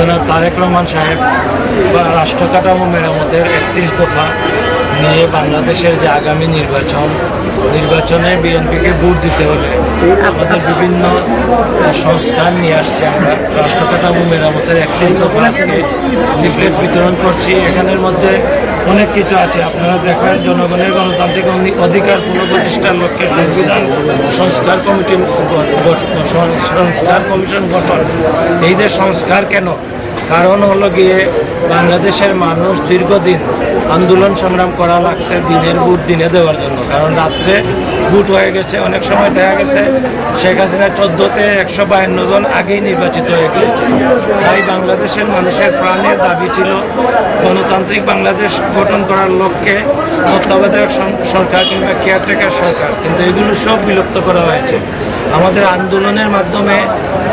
জনাব তারেক রহমান সাহেব রাষ্ট্র কাঠামো মেরামতের 31 দফা নিয়ে বাংলাদেশের যে আগামী নির্বাচনে বিএনপিকে ভোট দিতে হলে আমাদের বিভিন্ন সংস্কার নিয়ে আসছে। আমরা রাষ্ট্র কাঠামো মেরামতের 31 দফা আজকে লিফলেট বিতরণ করছি। এখানের মধ্যে অনেক কিছু আছে, আপনারা দেখেন। জনগণের গণতান্ত্রিক অধিকার পুনঃপ্রতিষ্ঠার লক্ষ্যে সংবিধান সংস্কার কমিশন গঠন। এই যে সংস্কার কেন? কারণ হলো গিয়ে বাংলাদেশের মানুষ দীর্ঘদিন আন্দোলন সংগ্রাম করা লাগছে দিনের ভোট দিনে দেওয়ার জন্য। কারণ রাত্রে ভোট হয়ে গেছে, অনেক সময় দেখা গেছে শেখ হাসিনা 14তে 152 জন আগেই নির্বাচিত হয়ে গিয়েছে। তাই বাংলাদেশের মানুষের প্রাণের দাবি ছিল গণতান্ত্রিক বাংলাদেশ গঠন করার লক্ষ্যে তত্ত্বাবধায়ক সরকার কিংবা কেয়ারটেকার সরকার, কিন্তু এগুলো সব বিলুপ্ত করা হয়েছে। আমাদের আন্দোলনের মাধ্যমে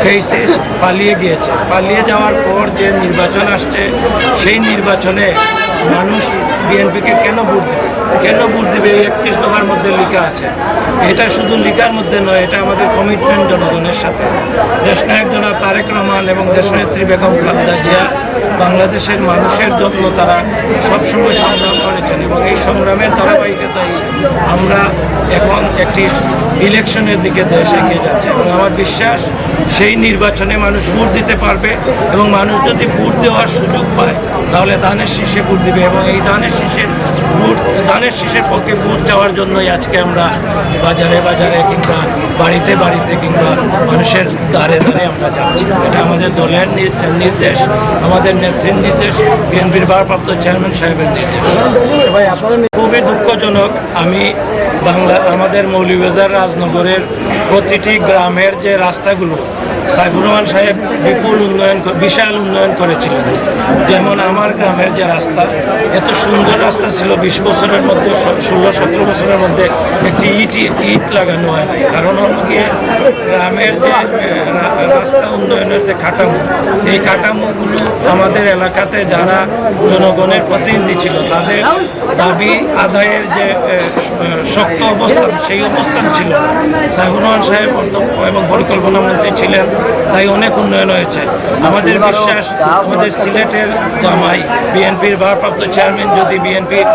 ফেসিস পালিয়ে গিয়েছে। পালিয়ে যাওয়ার পর যে নির্বাচন আসছে, সেই নির্বাচনে মানুষ বিএনপিকে কেন ভোট দেবে এই 31 দফার মধ্যে লেখা আছে। এটা শুধু লেখার মধ্যে নয়, এটা আমাদের কমিটমেন্ট জনগণের সাথে। দেশনায়ক জনাব তারেক রহমান এবং দেশনেত্রী বেগম খালেদা জিয়া বাংলাদেশের মানুষের জন্য তারা সবসময় সংগ্রাম করেছেন এবং এই সংগ্রামের ধারাবাহিকতায় আমরা এখন একটি ইলেকশনের দিকে দেশ এগিয়ে যাচ্ছে এবং আমার বিশ্বাস সেই নির্বাচনে মানুষ ভোট দিতে পারবে এবং মানুষ যদি ভোট দেওয়ার সুযোগ পায় তাহলে ধানের শীষে ভোট দিবে এবং এই ধানের শীষের পক্ষে ভোট চাওয়ার জন্যই আজকে আমরা বাজারে কিংবা বাড়িতে কিংবা মানুষের দ্বারে আমরা যাচ্ছি। এটা আমাদের দলের নির্দেশ, আমাদের নেত্রীর নির্দেশ, বিএনপির ভারপ্রাপ্ত চেয়ারম্যান সাহেবের নির্দেশ। খুবই দুঃখজনক, আমি আমাদের মৌলভীবাজার রাজনগরের প্রতিটি গ্রামের যে রাস্তাগুলো সাইফুর রহমান সাহেব বিশাল উন্নয়ন করেছিলেন। যেমন আমার গ্রামের যে রাস্তা, এত সুন্দর রাস্তা ছিল, 20 বছরের মধ্যে 16-17 বছরের মধ্যে একটি ইট লাগানো হয় নাই। কারণ হলো গিয়ে গ্রামের যে রাস্তা উন্নয়নের যে কাঠামো, এই কাঠামোগুলো আমাদের এলাকাতে যারা জনগণের প্রতিনিধি ছিল তাদের দাবি আদায়ের যে শক্ত অবস্থান, সেই অবস্থান ছিল। সাইফুর রহমান সাহেব এবং পরিকল্পনা মন্ত্রী ছিলেন, তাই অনেক উন্নয়ন হয়েছে। আমাদের বিশ্বাস, আমাদের সিলেটের জামাই বিএনপির ভারপ্রাপ্ত চেয়ারম্যান যদি বিএনপির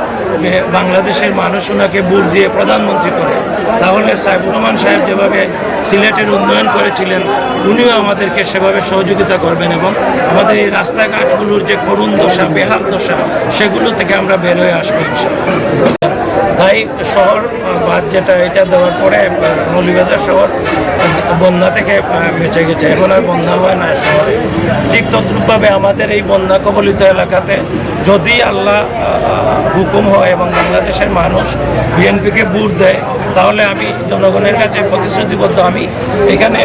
বাংলাদেশের মানুষ ওনাকে ভোট দিয়ে প্রধানমন্ত্রী করে, তাহলে সাইফুর রহমান সাহেব যেভাবে সিলেটের উন্নয়ন করেছিলেন উনিও আমাদেরকে সেভাবে সহযোগিতা করবেন এবং আমাদের এই রাস্তাঘাটগুলোর যে করুণ দশা, বেহাল দশা, সেগুলো থেকে আমরা বের হয়ে আসবো ইনশাআল্লাহ। তাই শহর বাদ যেটা এটা দেওয়ার পরে মৌলভীবাজার শহর বন্যা থেকে বেঁচে গেছে, এখন আর বন্যা হয় না শহরে। ঠিক তদ্রূপভাবে আমাদের এই বন্যা কবলিত এলাকাতে যদি আল্লাহ হুকুম হয় এবং বাংলাদেশের মানুষ বিএনপিকে ভোট দেয়, তাহলে আমি জনগণের কাছে প্রতিশ্রুতিবদ্ধ। আমি এখানে